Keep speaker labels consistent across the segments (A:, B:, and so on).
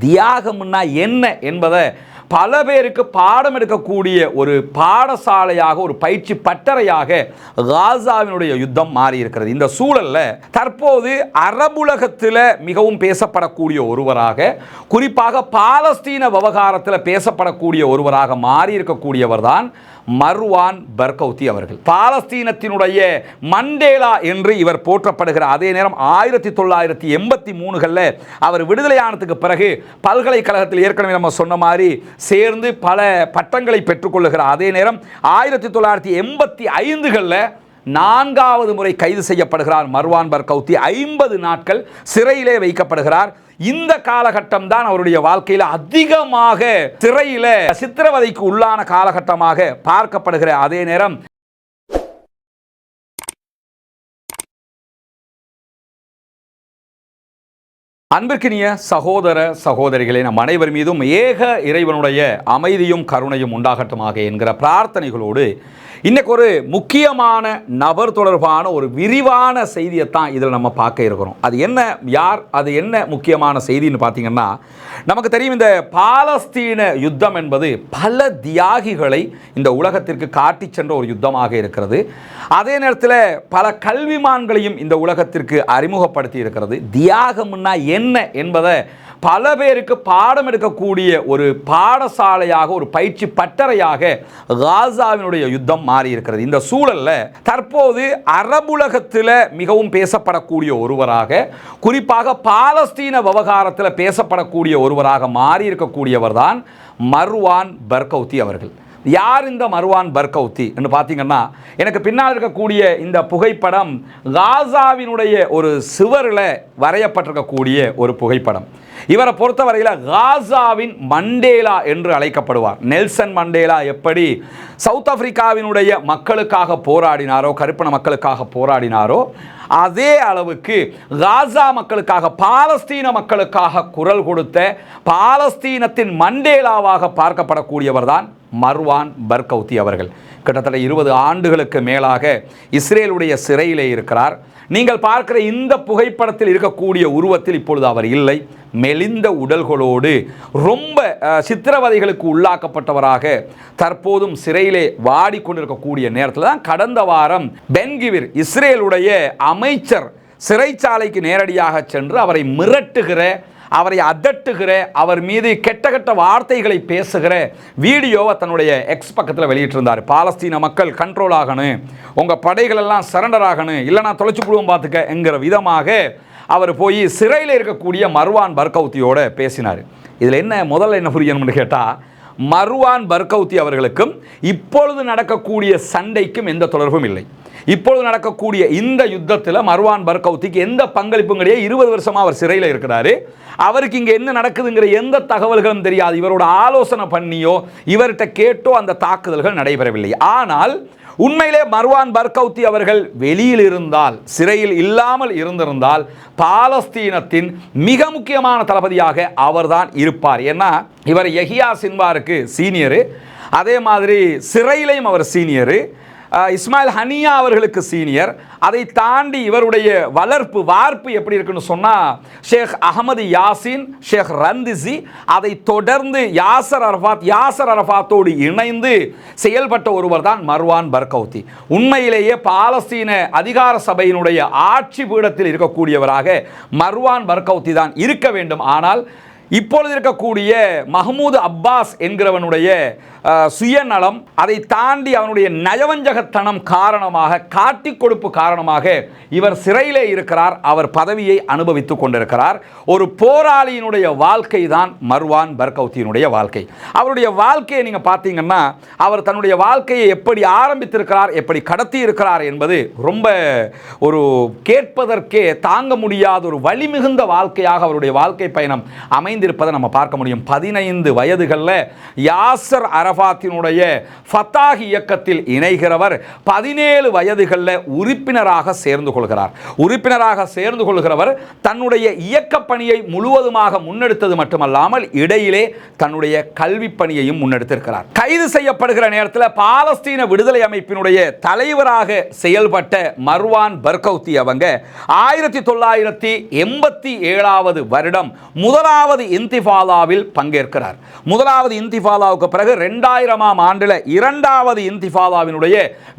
A: தியாகம்னா என்ன என்பதை பல பேருக்கு பாடம் எடுக்கக்கூடிய ஒரு பாடசாலையாக, ஒரு பயிற்சி பட்டறையாக காசாவினுடைய யுத்தம் மாறி இருக்கிறது. இந்த சூழலில் தற்போது அரபுலகத்தில் மிகவும் பேசப்படக்கூடிய ஒருவராக, குறிப்பாக பாலஸ்தீன விவகாரத்தில் பேசப்படக்கூடிய ஒருவராக மாறி இருக்கக்கூடியவர் தான் மர்வான் பர்கௌத்தி அவர்கள். பாலஸ்தீனத்தினுடைய மண்டேலா என்று இவர் போற்றப்படுகிற அதே நேரம் 1983 அவர் விடுதலையானதுக்கு பிறகு பல்கலைக்கழகத்தில் ஏற்கனவே நம்ம சொன்ன மாதிரி சேர்ந்து பல பட்டங்களை பெற்றுக்கொள்ளுகிற அதே நேரம் 1985 4வது முறை கைது செய்யப்படுகிறார் மர்வான் பர்கௌத்தி. 50 நாட்கள் சிறையிலே வைக்கப்படுகிறார். இந்த காலகட்டம் தான் அவருடைய வாழ்க்கையில் அதிகமாக சிறையில சித்திரவதைக்கு உள்ளான காலகட்டமாக பார்க்கப்படுகிற அதே நேரம் அன்பிற்கினிய சகோதர சகோதரிகளே, நம் அனைவர் மீதும் ஏக இறைவனுடைய அமைதியும் கருணையும் உண்டாகட்டுமாக என்கிற பிரார்த்தனைகளோடு இன்னைக்கு ஒரு முக்கியமான நபர் தொடர்பான ஒரு விரிவான செய்தியைத்தான் இதில் நம்ம பார்க்க இருக்கிறோம். அது என்ன, யார், அது என்ன முக்கியமான செய்தின்னு பார்த்தீங்கன்னா, நமக்கு தெரியும் இந்த பாலஸ்தீன யுத்தம் என்பது பல தியாகிகளை இந்த உலகத்திற்கு காட்டி சென்ற ஒரு யுத்தமாக இருக்கிறது. அதே நேரத்தில் பல கல்விமான்களையும் இந்த உலகத்திற்கு அறிமுகப்படுத்தி இருக்கிறது. தியாகம்னா என்ன என்பதை பல பேருக்கு பாடம் எடுக்கக்கூடிய ஒரு பாடசாலையாக, ஒரு பயிற்சி பட்டறையாக காசாவினுடைய யுத்தம் மாறி இருக்கிறது. இந்த சூழலில் தற்போது அரபுலகத்தில் மிகவும் பேசப்படக்கூடிய ஒருவராக, குறிப்பாக பாலஸ்தீன விவகாரத்தில் பேசப்படக்கூடிய ஒருவராக மாறி இருக்கக்கூடியவர் தான் மர்வான் பர்கௌத்தி அவர்கள். யார் இந்த மர்வான் பர்கௌத்தி என்று பார்த்தீங்கன்னா, எனக்கு பின்னால் இருக்கக்கூடிய இந்த புகைப்படம் காசாவினுடைய ஒரு சுவரில் வரையப்பட்டிருக்கக்கூடிய ஒரு புகைப்படம். இவரை பொறுத்தவரையில் காசாவின் மண்டேலா என்று அழைக்கப்படுவார். நெல்சன் மண்டேலா எப்படி சவுத் ஆப்பிரிக்காவினுடைய மக்களுக்காக போராடினாரோ, கருப்பின மக்களுக்காக போராடினாரோ, அதே அளவுக்கு காசா மக்களுக்காக, பாலஸ்தீன மக்களுக்காக குரல் கொடுத்த பாலஸ்தீனத்தின் மண்டேலாவாக பார்க்கப்படக்கூடியவர் தான் மர்வான் பர்கௌத்தி அவர்கள். கிட்டத்தட்ட 20 ஆண்டுகளுக்கு மேலாக இஸ்ரேலுடைய சிறையிலே இருக்கிறார். நீங்கள் பார்க்கிற இந்த புகைப்படத்தில் இருக்கக்கூடிய உருவத்தில் இப்பொழுது அவர் இல்லை. மெலிந்த உடல்களோடு ரொம்ப சித்திரவதைகளுக்கு உள்ளாக்கப்பட்டவராக தற்போதும் சிறையிலே வாடிக்கொண்டிருக்கக்கூடிய நேரத்தில் தான் கடந்த வாரம் பென் கிவிர், இஸ்ரேலுடைய அமைச்சர், சிறைச்சாலைக்கு நேரடியாக சென்று அவரை மிரட்டுகிற, அவரை அதட்டுகிற, அவர் மீது கெட்ட கெட்ட வார்த்தைகளை பேசுகிற வீடியோவை தன்னுடைய எக்ஸ் பக்கத்தில் வெளியிட்டிருந்தார். பாலஸ்தீன மக்கள் கண்ட்ரோல் ஆகணும், உங்கள் படைகள் எல்லாம் சரண்டர் ஆகணும், இல்லைனா தொலைச்சு போடுவோம் பார்த்துக்க என்கிற விதமாக அவர் போய் சிறையில் இருக்கக்கூடிய மர்வான் பர்கௌத்தியோட பேசினார். இதில் என்ன முதல்ல என்ன புரியணும்னு கேட்டால், மர்வான் பர்கௌத்தி அவர்களுக்கும் இப்பொழுது நடக்கக்கூடிய சண்டைக்கும் எந்த தொடர்பும் இல்லை. இப்பொழுது நடக்கக்கூடிய இந்த யுத்தத்தில் மர்வான் பர்கௌத்திக்கு எந்த பங்களிப்பும் கிடையாது. 20 வருஷமாக அவர் சிறையில் இருக்கிறாரு. அவருக்கு இங்கே என்ன நடக்குதுங்கிற எந்த தகவல்களும் தெரியாது. இவரோட ஆலோசனை பண்ணியோ இவர்கிட்ட கேட்டோ அந்த தாக்குதல்கள் நடைபெறவில்லை. ஆனால் உண்மையிலே மர்வான் பர்கௌத்தி அவர்கள் வெளியில் இருந்தால், சிறையில் இல்லாமல் இருந்திருந்தால், பாலஸ்தீனத்தின் மிக முக்கியமான தளபதியாக அவர்தான் இருப்பார். ஏன்னா இவர் யஹியா சின்வாருக்கு சீனியரு, அதே மாதிரி சிறையிலையும் அவர் சீனியரு, இஸ்மாயில் ஹனியா அவர்களுக்கு சீனியர். அதை தாண்டி இவருடைய வார்ப்பு எப்படி இருக்குன்னு சொன்னால், ஷேக் அகமது யாசின், ஷேக் ரந்திசி, அதை தொடர்ந்து யாசர் அரஃபாத்தோடு இணைந்து செயல்பட்ட ஒருவர் தான் மர்வான் பர்கௌத்தி. உண்மையிலேயே பாலஸ்தீன அதிகார சபையினுடைய ஆட்சி பீடத்தில் இருக்கக்கூடியவராக மர்வான் பர்கௌத்தி தான் இருக்க வேண்டும். ஆனால் இப்பொழுது இருக்கக்கூடிய மஹ்மூத் அப்பாஸ் என்கிறவனுடைய சுயநலம், அதை தாண்டி அவனுடைய நயவஞ்சகத்தனம் காரணமாக, காட்டி கொடுப்பு காரணமாக இவர் சிறையிலே இருக்கிறார். அவர் பதவியை அனுபவித்துக் கொண்டிருக்கிறார். ஒரு போராளியினுடைய வாழ்க்கை தான் மர்வான் பர்கௌத்தியினுடைய வாழ்க்கை. அவருடைய வாழ்க்கையை நீங்கள் பார்த்தீங்கன்னா, அவர் தன்னுடைய வாழ்க்கையை எப்படி ஆரம்பித்திருக்கிறார், எப்படி கடத்தி இருக்கிறார் என்பது ரொம்ப ஒரு கேட்பதற்கே தாங்க முடியாத ஒரு வலிமிகுந்த வாழ்க்கையாக அவருடைய வாழ்க்கை பயணம் அமைந்திருப்பதை நம்ம பார்க்க முடியும். 15 வயதுகளில் யாசர் அரஃபாத்தினுடைய ஃபத்தாஹ் இயக்கத்தில் இணைகிறவர். 17 வயதுகளில் உறுப்பினராக சேர்ந்து கொள்கிறார். உறுப்பினராக சேர்ந்து கொள்கிறவர் தன்னுடைய இயக்க பணியை முழுவதுமாக முன்னெடுத்தது மட்டுமல்லாமல் இடையிலே தன்னுடைய கல்வி பணியையும் முன்னெடுத்திருக்கிறார். கைது செய்யப்படுகிற நேரத்தில் பாலஸ்தீன விடுதலை அமைப்பினுடைய தலைவராக செயல்பட்ட மர்வான் பர்கௌத்தி அவங்க 1987 வருடம் முதலாவது இன்திஃபாலாவில் பங்கேற்கிறார். முதலாவது இன்திஃபாலாவுக்கு பிறகு 2000ஆம் ஆண்டில் இரண்டாவது இன்திஃபாலாவினுடைய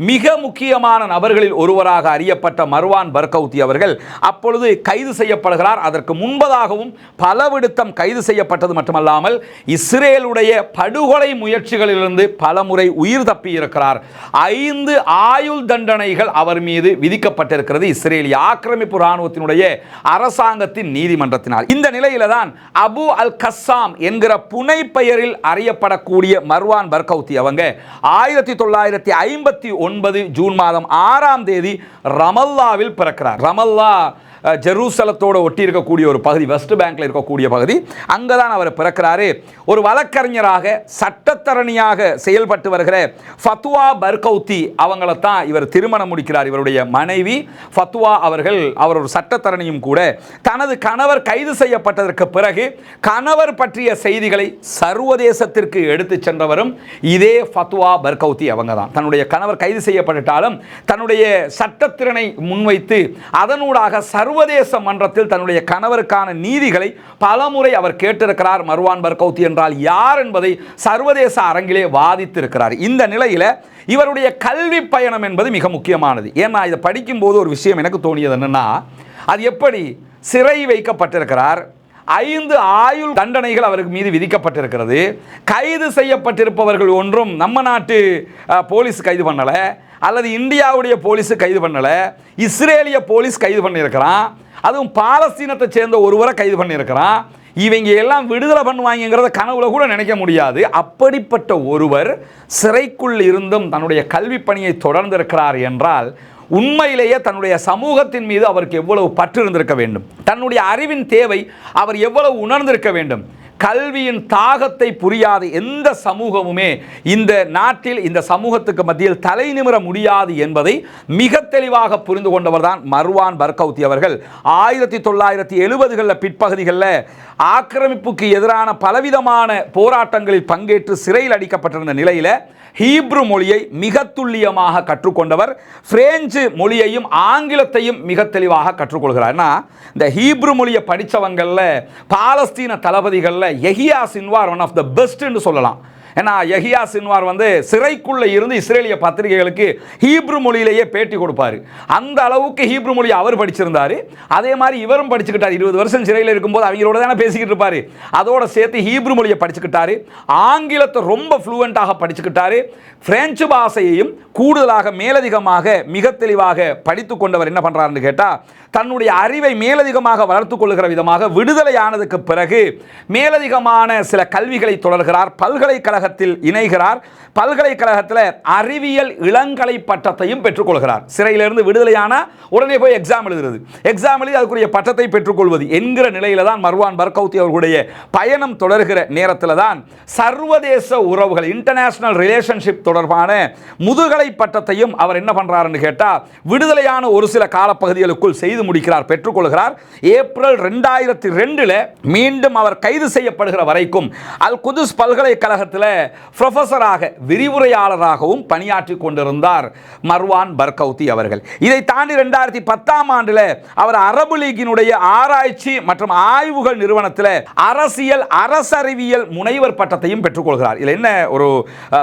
A: மிக முக்கியமான நபர்களில் ஒருவராக அறியப்பட்ட மர்வான் பர்கவுத்தி அவர்கள் அப்பொழுது கைது செய்யப்படுகிறார். அதற்கு முன்பதாகவும் பலவிடுத்தம் கைது செய்யப்பட்டது மட்டுமல்லாமல் இஸ்ரேலுடைய படுகொலை முயற்சிகளிலிருந்து பலமுறை உயிர் தப்பி இருக்கிறார். 5 ஆயுள் தண்டனைகள் அவர் மீது விதிக்கப்பட்டிருக்கிறது இஸ்ரேலிய ஆக்கிரமிப்பு இராணுவத்தினுடைய அரசாங்கத்தின் நீதிமன்றத்தினால். இந்த நிலையில தான் அபு அல் கஸ்ஸாம் என்கிற புனை பெயரில் அறியப்படக்கூடிய மர்வான் பர்கவுத்தி அவங்க 1959 ஜூன் மாதம் 6ஆம் தேதி ரமல்லாவில் பிறக்கிறார். ரமல்லா ஜெருசலத்தோடு ஒட்டி இருக்கக்கூடிய ஒரு பகுதி, வெஸ்ட் பேங்க்ல இருக்கக்கூடிய பகுதி. அங்கதான் அவர் பிறக்கிறாரு. ஒரு வழக்கறிஞராக சட்டத்தரணியாக செயல்பட்டு வருகிற ஃபத்வா பர்கவுத்தி அவங்கள தான் இவர் திருமணம் முடிக்கிறார். இவருடைய மனைவி ஃபத்வா அவர்கள், அவர் ஒரு சட்டத்தரணியும் கூட. தனது கணவர் கைது செய்யப்பட்டதற்கு பிறகு கணவர் பற்றிய செய்திகளை சர்வதேசத்திற்கு எடுத்து சென்றவரும் இதே ஃபத்வா பர்கவுத்தி அவங்க தான். தன்னுடைய கணவர் கைது செய்யப்பட்டாலும் தன்னுடைய சட்டத்திறனை முன்வைத்து அதனூடாக சர்வதேச மன்றத்தில் தன்னுடைய கணவருக்கான நீதிகளை பலமுறை அவர் கேட்டிருக்கிறார். மர்வான் பர்கவுத்தி என்றால் யார் என்பதை சர்வதேச அரங்கிலே வாதித்திருக்கிறார். இந்த நிலையில் இவருடைய கல்வி பயணம் என்பது மிக முக்கியமானது. ஏன்னா இதை படிக்கும்போது ஒரு விஷயம் எனக்கு தோணியது என்னன்னா, அது எப்படி சிறை வைக்கப்பட்டிருக்கிறார், 5 ஆயுள் தண்டனைகள் அவருக்கு மீது விதிக்கப்பட்டிருக்கிறது. கைது செய்யப்பட்டிருப்பவர்கள் ஒன்றும் நம்ம நாட்டு போலீஸ் கைது பண்ணலை, அல்லது இந்தியாவுடைய போலீஸ் கைது பண்ணலை, இஸ்ரேலிய போலீஸ் கைது பண்ணியிருக்கிறான். அதுவும் பாலஸ்தீனத்தை சேர்ந்த ஒருவரை கைது பண்ணியிருக்கிறான். இவங்க எல்லாம் விடுதலை பண்ணுவாங்கிறத கனவுல கூட நினைக்க முடியாது. அப்படிப்பட்ட ஒருவர் சிறைக்குள் இருந்தும் தன்னுடைய கல்வி பணியை தொடர்ந்திருக்கிறார் என்றால் உண்மையிலேயே தன்னுடைய சமூகத்தின் மீது அவருக்கு எவ்வளவு பற்று இருந்திருக்க வேண்டும், தன்னுடைய அறிவின் தேவை அவர் எவ்வளவு உணர்ந்திருக்க வேண்டும். கல்வியின் தாகத்தை புரியாத எந்த சமூகமுமே இந்த நாட்டில், இந்த சமூகத்துக்கு மத்தியில் தலை நிமிர முடியாது என்பதை மிக தெளிவாக புரிந்து கொண்டவர் தான் மர்வான் பர்கவுத்தி அவர்கள். 1970களில் பிற்பகுதிகளில் ஆக்கிரமிப்புக்கு எதிரான பலவிதமான போராட்டங்களில் பங்கேற்று சிறையில் அடிக்கப்பட்டிருந்த நிலையில் ஹீப்ரு மொழியை மிக துல்லியமாக கற்றுக்கொண்டவர். பிரெஞ்சு மொழியையும் ஆங்கிலத்தையும் மிக தெளிவாக கற்றுக்கொள்கிறார். இந்த ஹீப்ரு மொழியை படித்தவங்களில் பாலஸ்தீன தளபதிகளில் Yahya Sinwar one of the பெஸ்ட்னு சொல்லலாம். ஏன்னா யஹியா சின்வார் சிறைக்குள்ளே இருந்து இஸ்ரேலிய பத்திரிகைகளுக்கு ஹீப்ரு மொழியிலேயே பேட்டி கொடுப்பார். அந்த அளவுக்கு ஹீப்ரு மொழி அவர் படிச்சிருந்தார். அதே மாதிரி இவரும் படிச்சுக்கிட்டார். 20 வருஷம் சிறையில் இருக்கும்போது அவங்களோட தானே பேசிக்கிட்டு இருப்பார். அதோட சேர்த்து ஹீப்ரு மொழியை படிச்சுக்கிட்டாரு. ஆங்கிலத்தை ரொம்ப ஃப்ளூவெண்ட்டாக படிச்சுக்கிட்டாரு. பிரெஞ்சு பாஷையையும் கூடுதலாக மேலதிகமாக மிக தெளிவாக படித்து கொண்டவர் என்ன பண்ணுறாருன்னு கேட்டால், தன்னுடைய அறிவை மேலதிகமாக வளர்த்து கொள்ளுகிற விதமாக விடுதலை ஆனதுக்கு பிறகு மேலதிகமான சில கல்விகளை தொடர்கிறார். பல்கலைக்கழகத்தில் இணைகிறார். பல்கலைக்கழகத்தில் அறிவியல் இளங்கலை பட்டத்தையும் பெற்றுக்கொள்கிறார். சிறையிலிருந்து விடுதலையான உடனே போய் எக்ஸாம் எழுதுறது, எக்ஸாம் எழுதி அதுக்குரிய பட்டத்தை பெற்றுக்கொள்வது என்கிற நிலையில தான் மர்வான் பர்கவுத்தி அவர்களுடைய பயணம் தொடர்கிற நேரத்தில் தான் சர்வதேச உறவுகள், இன்டர்நேஷனல் ரிலேஷன்ஷிப் தொடர்பான முதுகலை பட்டத்தையும் அவர் என்ன பண்றாருன்னு கேட்டால் விடுதலையான ஒரு சில காலப்பகுதிகளுக்குள் செய்து முடிக்கிறார், பெற்றுக்கொள்கிறார். ஏப்ரல் 2002 மீண்டும் அவர் கைது செய்யப்படுகிற வரைக்கும் அல் குதுஸ் பல்கலைக்கழகத்தில் ப்ரொஃபஸராக, விரிவுரையாளராகவும் பணியாற்றி கொண்டிருந்தார் மர்வான் பர்கவுத்தி அவர்கள். இதை தாண்டி 2010ஆம் ஆண்டில் அவர் அரபு லீகினுடைய ஆராய்ச்சி மற்றும் ஆய்வுகள் நிறுவனத்தில் அரசியல் அரசறிவியல் முனைவர் பட்டத்தையும் பெற்றுக்கொள்கிறார். இதில் என்ன ஒரு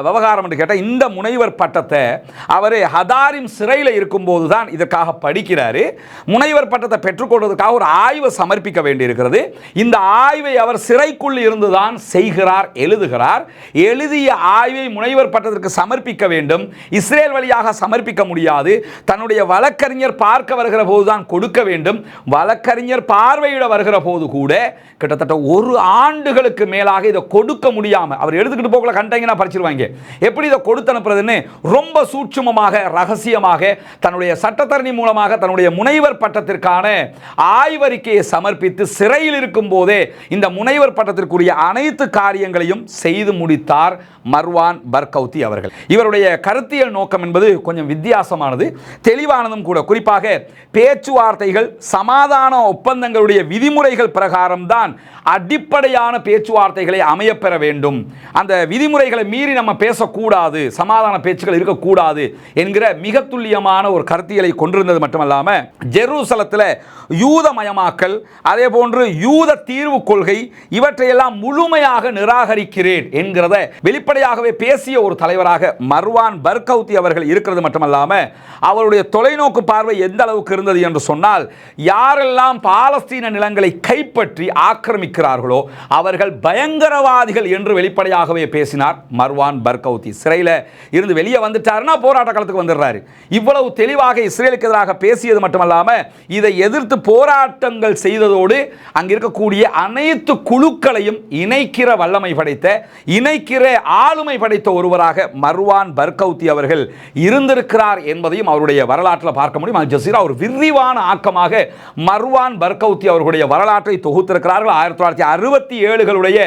A: விவகாரம் என்று கேட்டால், இந்த முனைவர் பட்டத்தை அவர் ஹதாரிம் சிறையில் இருக்கும்போது தான் இதற்காக படிக்கிறார். முனைவர் பட்டத்தை பெற்றுக்கொள்வதற்காக ஒரு ஆய்வை சமர்ப்பிக்க வேண்டியிருக்கிறது. இந்த ஆய்வை அவர் சிறைக்குள் இருந்துதான் செய்கிறார், எழுதுகிறார். எழுதிய ஆய்வை முனைவர் பட்டத்திற்கு சமர்ப்பிக்க வேண்டும். இஸ்ரேல் வழியாக சமர்ப்பிக்க முடியாது. தன்னுடைய வழக்கறிஞர் பார்க்க வருகிற போதுதான் கொடுக்க வேண்டும். வழக்கறிஞர் பார்வையிட வருகிற போது கூட கிட்டத்தட்ட 1 ஆண்டுகளுக்கு மேலாக இதை கொடுக்க முடியாமல், அவர் எடுத்துக்கிட்டு போகல கண்டீங்கன்னா படிச்சிருவாங்க, எப்படி இதை கொடுத்து அனுப்புறதுன்னு ரொம்ப சூட்சுமமாக ரகசியமாக தன்னுடைய சட்டத்தரணி மூலமாக தன்னுடைய முனைவர் பட்டத்திற்கான ஆய்வறிக்கையை சமர்ப்பித்து சிறையில் இருக்கும் போதே இந்த முனைவர் பட்டத்திற்குரிய அனைத்து காரியங்களையும் செய்து முடித்தார் மர்வான் பர்கவுத்தி அவர்கள். இவருடைய கருத்தியல் நோக்கம் என்பது கொஞ்சம் வித்தியாசமானது, தெளிவானதும் கூட. குறிப்பாக பேச்சுவார்த்தைகள், சமாதான ஒப்பந்தங்களுடைய விதிமுறைகள் பிரகாரம்தான் அடிப்படையான பேச்சுவார்த்தைகளை அமையப்பெற வேண்டும். அந்த விதிமுறைகளை மீறி நம்ம பேசக்கூடாது, சமாதான பேச்சுக்கள் இருக்கக்கூடாது என்கிற மிக துல்லியமான ஒரு கருத்தியலை கொண்டிருந்தது மட்டுமல்லாமல், ஜெருசலம் ஜெருசலத்தில் யூதமயமாக்கல், அதே போன்று யூத தீர்வு கொள்கை இவற்றையெல்லாம் முழுமையாக நிராகரிக்கிறேன் என்கிறத வெளிப்படையாகவே பேசிய ஒரு தலைவராக மர்வான் பர்கௌத்தி அவர்கள் இருக்கிறது மட்டுமல்லாம அவருடைய தொலைநோக்கு பார்வை எந்த அளவுக்கு இருந்தது என்று சொன்னால், யாரெல்லாம் பாலஸ்தீன நிலங்களை கைப்பற்றி ஆக்கிரமிக்கிறார்களோ அவர்கள் பயங்கரவாதிகள் என்று வெளிப்படையாகவே பேசினார் மர்வான் பர்கௌத்தி. சிறையில் இருந்து வெளியே வந்துட்டாருன்னா போராட்ட களத்துக்கு வந்துடுறாரு. இவ்வளவு தெளிவாக இஸ்ரேலுக்கு எதிராக பேசியது மட்டுமல்லாம இதை எதிர்த்து போராட்டங்கள் செய்ததோடு அங்க இருக்கக்கூடிய அனைத்து குழுக்களையும் இணைக்கிற வல்லமை படைத்த, இணைக்கிற ஆளுமை படைத்த ஒருவராக மர்வான் பர்கௌத்தி அவர்கள் இருந்திருக்கிறார் என்பதையும் அவருடைய வரலாற்றில் பார்க்க முடியும். அல் ஜசீரா ஒரு விரிவான ஆக்கமாக மர்வான் பர்கௌத்தி அவர்களுடைய வரலாற்றை தொகுத்திருக்கிறார்கள். 1967களுடைய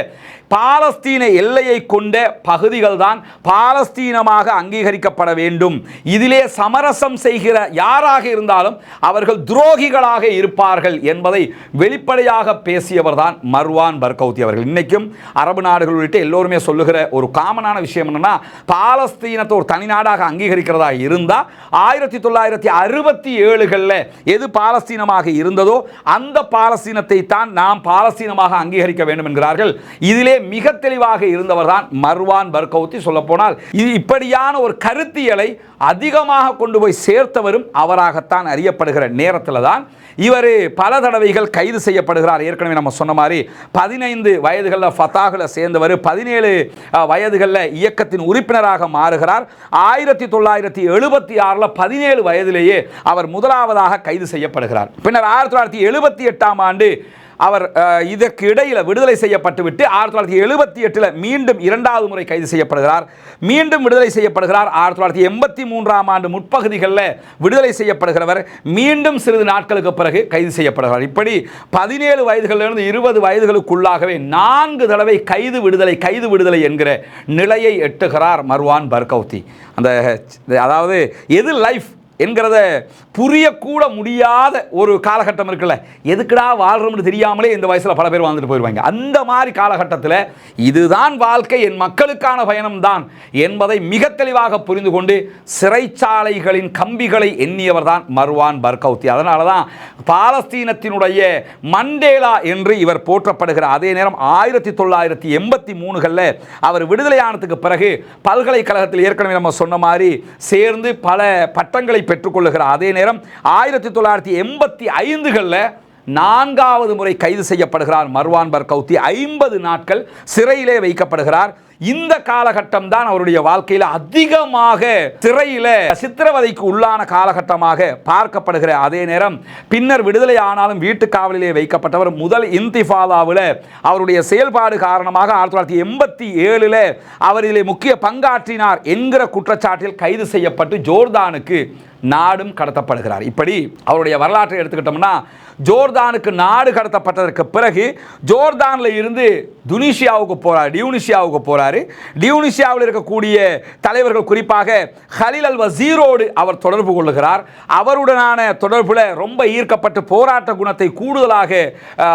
A: பாலஸ்தீன எல்லையை கொண்ட பகுதிகள் தான் பாலஸ்தீனமாக அங்கீகரிக்கப்பட வேண்டும், இதிலே சமரசம் செய்கிற யாராக இருந்தாலும் அவர்கள் துரோகிகளாக இருப்பார்கள் என்பதை வெளிப்படையாக பேசியவர் தான் மர்வான் பர்கௌத்தி அவர்கள். இன்னைக்கும் அரபு நாடுகள் உள்ளிட்ட எல்லோருமே சொல்லுகிற ஒரு காமனான விஷயம் என்னன்னா, பாலஸ்தீனத்தை ஒரு தனி நாடாக அங்கீகரிக்கிறதா இருந்தால் 1967களில் எது பாலஸ்தீனமாக இருந்ததோ அந்த பாலஸ்தீனத்தை தான் நாம் பாலஸ்தீனமாக அங்கீகரிக்க வேண்டும் என்கிறார்கள். இதிலே மிக தெளிவாக இருந்தவர் தான் மர்வான் பர்கௌத்தி. சொல்ல போனால் இப்படியான ஒரு கருத்தியலை அதிகமாக கொண்டு போய் சேர்த்தவரும் அவராகத்தான் அறியப்படுகிற நேரத்தில் தான் இவர் பல தடவைகள் கைது செய்யப்படுகிறார். ஏற்கனவே நம்ம சொன்ன மாதிரி 15 வயதுகளில் ஃபத்தாஹில் சேர்ந்தவர் 17 வயதுகளில் இயக்கத்தின் உறுப்பினராக மாறுகிறார். 1976 17 வயதிலேயே அவர் முதலாவதாக கைது செய்யப்படுகிறார். பின்னர் 1978ஆம் ஆண்டு அவர் இதற்கு இடையில் விடுதலை செய்யப்பட்டு விட்டு 1978 மீண்டும் இரண்டாவது முறை கைது செய்யப்படுகிறார். மீண்டும் விடுதலை செய்யப்படுகிறார். 1983ஆம் ஆண்டு முற்பகுதிகளில் விடுதலை செய்யப்படுகிறவர் மீண்டும் சிறிது நாட்களுக்கு பிறகு கைது செய்யப்படுகிறார். இப்படி 17 வயதுகளிலிருந்து 20 வயதுகளுக்குள்ளாகவே 4 தடவை கைது விடுதலை என்கிற நிலையை எட்டுகிறார் மர்வான் பர்கௌத்தி. அதாவது எது லைஃப் என்கிறத புரியக்கூட முடியாத ஒரு காலகட்டம் இருக்குல்ல, எதுக்குடா வாழ்றோம்னு தெரியாமலே இந்த வயசில் பல பேர் வாழ்ந்துட்டு போயிடுவாங்க. அந்த மாதிரி காலகட்டத்தில் இதுதான் வாழ்க்கை, என் மக்களுக்கான பயணம் தான் என்பதை மிக தெளிவாக புரிந்து கொண்டு சிறைச்சாலைகளின் கம்பிகளை எண்ணியவர் தான் மர்வான் பர்கௌத்தி. அதனால தான் பாலஸ்தீனத்தினுடைய மண்டேலா என்று இவர் போற்றப்படுகிற அதே நேரம் 1983களில் அவர் விடுதலையானதுக்கு பிறகு பல்கலைக்கழகத்தில் ஏற்கனவே நம்ம சொன்ன மாதிரி சேர்ந்து பல பட்டங்களை பெற்றுக்கொள்ளுகிற அதே நேரம் 1985களில் 4வது முறை கைது செய்யப்படுகிறார் மர்வான் பர்கௌத்தி. 50 நாட்கள் சிறையிலே வைக்கப்படுகிறார். இந்த காலகட்டம் தான் அவருடைய வாழ்க்கையில் அதிகமாக சிறையில் சித்திரவதைக்கு உள்ளான காலகட்டமாக பார்க்கப்படுகிற அதே நேரம் பின்னர் விடுதலை ஆனாலும் வீட்டு காவலிலே வைக்கப்பட்டவர். முதல் இன்திஃபாதாவில் அவருடைய செயல்பாடு காரணமாக 1987 அவர் இதிலே முக்கிய பங்காற்றினார் என்கிற குற்றச்சாட்டில் கைது செய்யப்பட்டு ஜோர்தானுக்கு நாடும் கடத்தப்படுகிறார். இப்படி அவருடைய வரலாற்றை எடுத்துக்கிட்டோம்னா, ஜோர்தானுக்கு நாடு கடத்தப்பட்டதற்கு பிறகு ஜோர்தானில் இருந்து டியூனிசியாவுக்கு போறாரு. டியூனிசியாவில் இருக்கக்கூடிய தலைவர்கள் குறிப்பாக ஹலில் அல் வசீரோடு அவர் தொடர்பு கொள்ளுகிறார். அவருடனான தொடர்பில் ரொம்ப ஈர்க்கப்பட்டு போராட்ட குணத்தை கூடுதலாக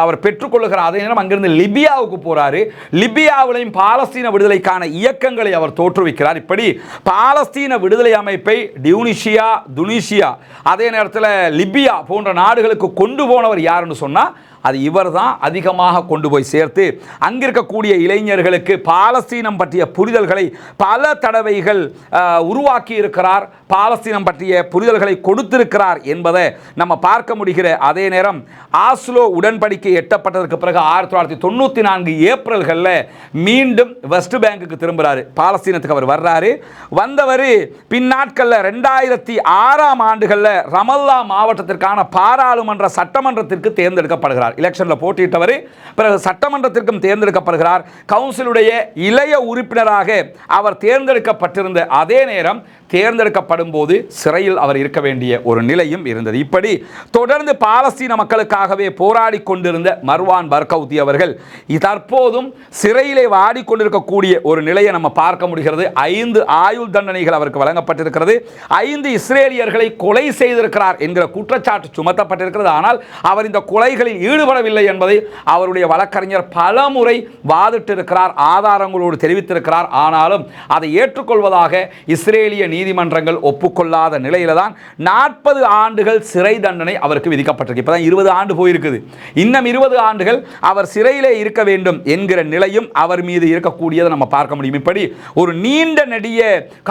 A: அவர் பெற்றுக்கொள்ளுகிறார். அதே நேரம் அங்கிருந்து லிபியாவுக்கு போறாரு. லிபியாவிலையும் பாலஸ்தீன விடுதலைக்கான இயக்கங்களை அவர் தோற்றுவிக்கிறார். இப்படி பாலஸ்தீன விடுதலை அமைப்பை துனிசியா அதே நேரத்தில் லிபியா போன்ற நாடுகளுக்கு கொண்டு போனவர் யாருன்னு சொன்னா அது இவர் தான் அதிகமாக கொண்டு போய் சேர்த்து அங்கிருக்கக்கூடிய இளைஞர்களுக்கு பாலஸ்தீனம் பற்றிய புரிதல்களை பல தடவைகள் உருவாக்கி இருக்கிறார், பாலஸ்தீனம் பற்றிய புரிதல்களை கொடுத்திருக்கிறார் என்பதை நம்ம பார்க்க முடிகிற அதே நேரம் ஆஸ்லோ உடன்படிக்கை எட்டப்பட்டதற்கு பிறகு 1994 ஏப்ரல்களில் மீண்டும் வெஸ்ட் பேங்குக்கு திரும்புகிறார். பாலஸ்தீனத்துக்கு அவர் வர்றாரு. வந்தவர் பின்னாட்களில் 2006ஆம் ஆண்டுகளில் ரமல்லா மாவட்டத்திற்கான பாராளுமன்ற சட்டமன்றத்திற்கு தேர்ந்தெடுக்கப்படுகிறார். எலெக்ஷனில் போட்டியிட்டவர் பிறகு சட்டமன்றத்திற்கும் தேர்ந்தெடுக்கப்படுகிறார். கவுன்சிலுடைய இளைய உறுப்பினராக அவர் தேர்ந்தெடுக்கப்பட்டிருந்த அதே நேரம் தேர்ந்தெடுக்கப்படும் போது சிறையில் அவர் இருக்க வேண்டிய ஒரு நிலையும் இருந்தது. இப்படி தொடர்ந்து பாலஸ்தீன மக்களுக்காகவே போராடி கொண்டிருந்த மர்வான் பர்கௌத்தி அவர்கள் தற்போதும் சிறையிலே வாடிக்கொண்டிருக்கக்கூடிய ஒரு நிலையை நம்ம பார்க்க முடிகிறது. 5 ஆயுள் தண்டனைகள் அவருக்கு வழங்கப்பட்டிருக்கிறது. 5 இஸ்ரேலியர்களை கொலை செய்திருக்கிறார் என்கிற குற்றச்சாட்டு சுமத்தப்பட்டிருக்கிறது. ஆனால் அவர் இந்த கொலைகளில் ஈடுபடவில்லை என்பதை அவருடைய வழக்கறிஞர் பலமுறை வாதிட்டிருக்கிறார், ஆதாரங்களோடு தெரிவித்திருக்கிறார். ஆனாலும் அதை ஏற்றுக்கொள்வதாக இஸ்ரேலிய நீதிமன்றங்கள் ஒப்புக்கொள்ளாத நிலையில தான் 40 ஆண்டுகள் சிறை தண்டனை அவருக்கு விதிக்கப்பட்டிருக்கு. இப்பதான் 20 ஆண்டு போயிருக்குது. இன்னும் 20 ஆண்டுகள் அவர் சிறையிலே இருக்க வேண்டும் என்கிற நிலையும் அவர் மீது இருக்கக்கூடியதை நம்ம பார்க்க முடியும். இப்படி ஒரு நீண்ட நெடிய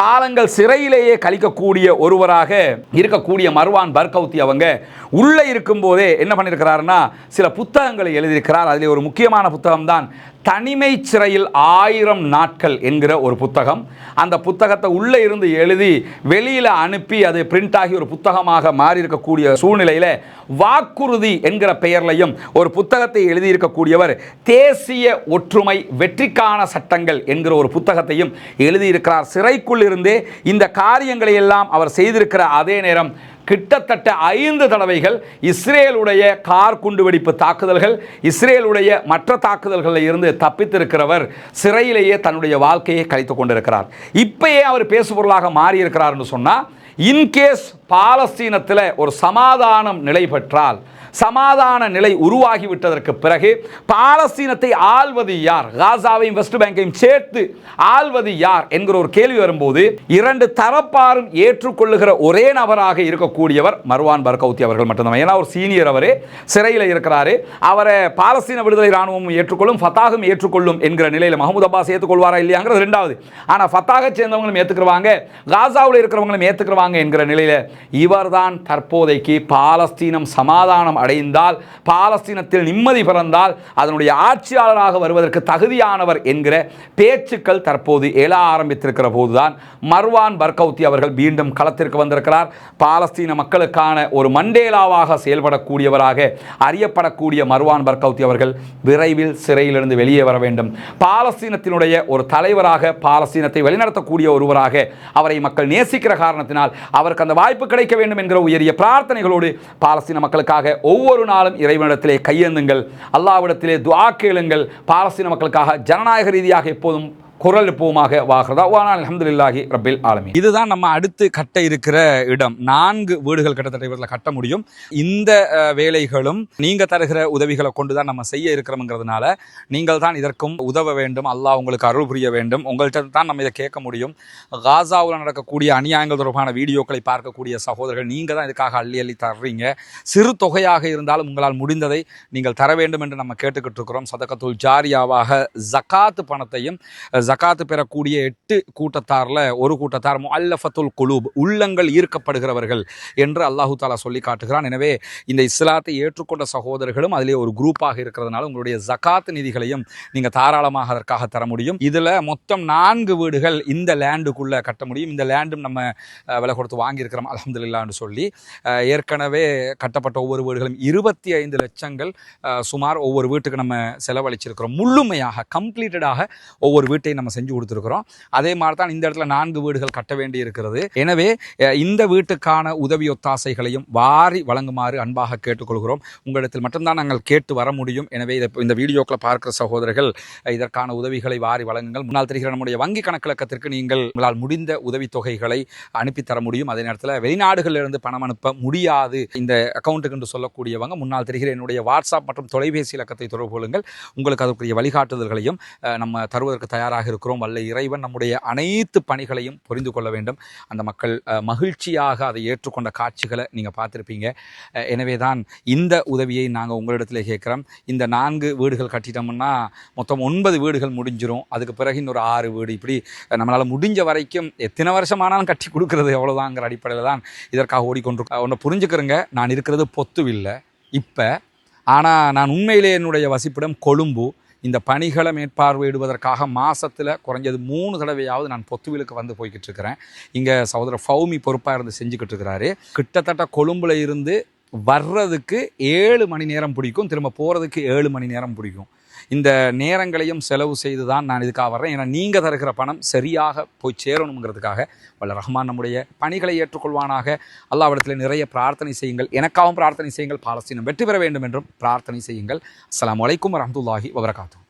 A: காலங்கள் சிறையிலேயே கழிக்கக்கூடிய ஒருவராக இருக்கக்கூடிய மர்வான் பர்கவுத்தி அவங்க உள்ள இருக்கும் போதே என்ன பண்ணியிருக்கிறாருன்னா சில புத்தகங்களை எழுதியிருக்கிறார். அதில் ஒரு முக்கியமான புத்தகம் தான் தனிமை சிறையில் 1000 நாட்கள் என்கிற ஒரு புத்தகம். அந்த புத்தகத்தை உள்ளே இருந்து எழுதி வெளியில் அனுப்பி அது பிரிண்ட் ஆகி ஒரு புத்தகமாக மாறி இருக்கக்கூடிய சூழ்நிலையில் வாக்குறுதி என்கிற பெயர்லையும் ஒரு புத்தகத்தை எழுதியிருக்கக்கூடியவர் தேசிய ஒற்றுமை வெற்றிக்கான சட்டங்கள் என்கிற ஒரு புத்தகத்தையும் எழுதியிருக்கிறார். சிறைக்குள் இருந்தே இந்த காரியங்களை எல்லாம் அவர் செய்திருக்கிற அதே நேரம் கிட்டத்தட்ட 5 தடவைகள் இஸ்ரேலுடைய கார் குண்டுவெடிப்பு தாக்குதல்கள், இஸ்ரேலுடைய மற்ற தாக்குதல்களில் இருந்து தப்பித்திருக்கிறவர் சிறையிலேயே தன்னுடைய வாழ்க்கையை கழித்துக் கொண்டிருக்கிறார். இப்பயே அவர் பேசுபொருளாக மாறியிருக்கிறார் என்று சொன்னால், இன்கேஸ் பாலஸ்தீனத்தில் ஒரு சமாதானம் நிலை பெற்றால், சமாதான நிலை உருவாகிவிட்டதற்கு பிறகு பாலஸ்தீனத்தை ஆள்வது யார், காசாவையும் வெஸ்ட் பேங்கையும் சேர்த்து ஆள்வது யார் என்கிற ஒரு கேள்வி வரும்போது 2 தரப்பாரும் ஏற்றுக்கொள்ளுகிற ஒரே நபராக இருக்கக்கூடியவர் மர்வான் பர்கவுத்தி அவர்கள் மட்டும்தான். ஏன்னா ஒரு சீனியர், அவரே சிறையில் இருக்கிறாரு. அவரை பாலஸ்தீன விடுதலை ராணுவமும் ஏற்றுக்கொள்ளும், ஃபத்தாகும் ஏற்றுக்கொள்ளும் என்கிற நிலையில் மஹமூத் அப்பாஸ் ஏற்றுக்கொள்வாரா இல்லையாங்கிறது ரெண்டாவது. ஆனால் ஃபத்தாக சேர்ந்தவங்களும் ஏற்றுக்குருவாங்க, காசாவில் இருக்கிறவங்களும் ஏற்றுக்குருவாங்க என்கிற நிலையில் இவர்தான் தற்போதைக்கு பாலஸ்தீனம் சமாதானம் அடைந்தால், பாலஸ்தீனத்தில் நிம்மதி பிறந்தால் அதனுடைய ஆட்சியாளராக வருவதற்கு தகுதியானவர் என்கிற பேச்சுக்கள் தற்போது எழ ஆரம்பித்திருக்கிற போதுதான் மர்வான் பர்கவுத்தி அவர்கள் மீண்டும் களத்திற்கு வந்திருக்கிறார். பாலஸ்தீன மக்களுக்கான ஒரு மண்டேலாவாக செயல்படக்கூடியவராக அறியப்படக்கூடிய மர்வான் பர்கவுத்தி அவர்கள் விரைவில் சிறையிலிருந்து வெளியே வர வேண்டும். பாலஸ்தீனத்தினுடைய ஒரு தலைவராக, பாலஸ்தீனத்தை வழிநடத்தக்கூடிய ஒருவராக அவரை மக்கள் நேசிக்கிற காரணத்தினால் அவருக்கு அந்த வாய்ப்பு கிடைக்க வேண்டும் என்கிற உயரிய பிரார்த்தனைகளோடு பாலஸ்தீன மக்களுக்காக ஒவ்வொரு நாளும் இறைவனிடத்திலே கையேந்துங்கள், அல்லாஹ்விடத்திலே துஆ கேளுங்கள். பாலஸ்தீன மக்களுக்காக ஜனநாயக ரீதியாக எப்போதும் குரல் எழுப்புவோமாக. வாஹ்ரதா அல்ஹம்துலில்லாஹி ரப்பில் ஆலமீன். இதுதான் நம்ம அடுத்து கட்ட இருக்கிற இடம். 4 வீடுகள் கிட்டத்தட்ட இவர்களை கட்ட முடியும். இந்த வேலைகளும் நீங்க தருகிற உதவிகளை கொண்டுதான் நம்ம செய்ய இருக்கிறோம்ங்கிறதுனால நீங்கள் தான் இதற்கும் உதவ வேண்டும். அல்லாஹ் உங்களுக்கு அருள் புரிய வேண்டும். உங்கள்கிட்ட தான் நம்ம இதை கேட்க முடியும். காசாவில் நடக்கக்கூடிய அநியாயங்கள் தொடர்பான வீடியோக்களை பார்க்கக்கூடிய சகோதரர்கள் நீங்க தான் இதுக்காக அள்ளி அள்ளி தர்றீங்க. சிறு தொகையாக இருந்தாலும் உங்களால் முடிந்ததை நீங்கள் தர வேண்டும் என்று நம்ம கேட்டுக்கிட்டு இருக்கிறோம். சதகத்துல் ஜாரியாவாக ஜகாத் பணத்தையும், ஜகாத்து பெறக்கூடிய 8 கூட்டத்தாரில் ஒரு கூட்டத்தார் முஅல்லஃபத்துல் குலூப், உள்ளங்கள் ஈர்க்கப்படுகிறவர்கள் என்று அல்லாஹு தாலா சொல்லி காட்டுகிறான். எனவே இந்த இஸ்லாத்தை ஏற்றுக்கொண்ட சகோதரர்களும் அதிலே ஒரு குரூப்பாக இருக்கிறதுனால உங்களுடைய ஜகாத் நிதிகளையும் நீங்கள் தாராளமாக அதற்காக தர முடியும். இதில் மொத்தம் 4 வீடுகள் இந்த லேண்டுக்குள்ளே கட்ட முடியும். இந்த லேண்டும் நம்ம விலை கொடுத்து வாங்கியிருக்கிறோம் அல்ஹம்துலில்லாஹ்னு சொல்லி. ஏற்கனவே கட்டப்பட்ட ஒவ்வொரு வீடுகளும் 25 லட்சங்கள் சுமார் ஒவ்வொரு வீட்டுக்கு நம்ம செலவழிச்சிருக்கிறோம். முழுமையாக கம்ப்ளீட்டடாக ஒவ்வொரு வீட்டை நம்ம செஞ்சு கொடுத்துருக்கிறோம். அதே மாதிரி தான் இந்த இடத்துல 4 வீடுகள் கட்ட வேண்டி இருக்கிறது. எனவே இந்த வீட்டுக்கான உதவி ஒத்தாசைகளையும் வாரி வழங்குமாறு அன்பாக கேட்டுக்கொள்கிறோம். உங்களிடத்தில் மட்டும்தான் நாங்கள் கேட்டு வர முடியும். எனவே இந்த வீடியோக்களை பார்க்கிற சகோதரர்கள் இதற்கான உதவிகளை வாரி வழங்குங்கள். முன்னால் தெரிகிற நம்முடைய வங்கி கணக்கிலக்கத்திற்கு நீங்கள் உங்களால் முடிந்த உதவித்தொகைகளை அனுப்பித்தர முடியும். அதே நேரத்தில் வெளிநாடுகளிலிருந்து பணம் அனுப்ப முடியாது இந்த அக்கௌண்ட்டுக்கு என்று சொல்லக்கூடியவங்க முன்னால் தெரிகிற என்னுடைய வாட்ஸ்அப் மற்றும் தொலைபேசி இலக்கத்தை தொடர்பு கொள்ளுங்கள். உங்களுக்கு அதற்குரிய வழிகாட்டுதல்களையும் நம்ம தருவதற்கு தயாராக இருக்கிறோம். வல்ல இறைவன் நம்முடைய அனைத்து பணிகளையும் புரிந்து கொள்ள வேண்டும். அந்த மக்கள் மகிழ்ச்சியாக அதை ஏற்றுக்கொண்ட காட்சிகளை நீங்கள் பார்த்துருப்பீங்க. எனவே தான் இந்த உதவியை நாங்கள் உங்களிடத்தில் கேட்குறோம். இந்த 4 வீடுகள் கட்டிட்டோம்னா மொத்தம் 9 வீடுகள் முடிஞ்சிடும். அதுக்கு பிறகு இன்னொரு 6 வீடு, இப்படி நம்மளால் முடிஞ்ச வரைக்கும் எத்தனை வருஷமானாலும் கட்டி கொடுக்கறது எவ்வளோதாங்கிற அடிப்படையில் தான் இதற்காக ஓடிக்கொண்டிருக்கோம். ஒன்று புரிஞ்சுக்கிறேங்க, நான் இருக்கிறது பொத்துவில்லை இப்போ, ஆனால் நான் உண்மையிலே என்னுடைய வசிப்பிடம் கொழும்பு. இந்த பணிகளை மேற்பார்வையிடுவதற்காக மாதத்தில் குறைஞ்சது 3 தடவையாவது நான் பொத்துவிலுக்கு வந்து போய்கிட்டு இருக்கிறேன். இங்கே சகோதரர் ஃபௌமி பொறுப்பாக இருந்து செஞ்சுக்கிட்டு இருக்கிறாரு. கிட்டத்தட்ட கொழும்புல இருந்து வர்றதுக்கு 7 மணி நேரம் பிடிக்கும், திரும்ப போகிறதுக்கு 7 மணி நேரம் பிடிக்கும். இந்த நேரங்களையும் செலவு செய்து தான் நான் இதுக்காக வர்றேன். ஏன்னா நீங்கள் தருகிற பணம் சரியாக போய் சேரணுங்கிறதுக்காக வல்ல ரஹ்மான் நம்முடைய பணிகளை ஏற்றுக்கொள்வானாக. அல்லாஹ்விடத்தில் நிறைய பிரார்த்தனை செய்யுங்கள். எனக்காகவும் பிரார்த்தனை செய்யுங்கள். பாலஸ்தீனம் வெற்றி பெற வேண்டும் என்றும் பிரார்த்தனை செய்யுங்கள். அஸ்ஸலாமு அலைக்கும் வரஹ்மத்துல்லாஹி வபரகாத்துஹு.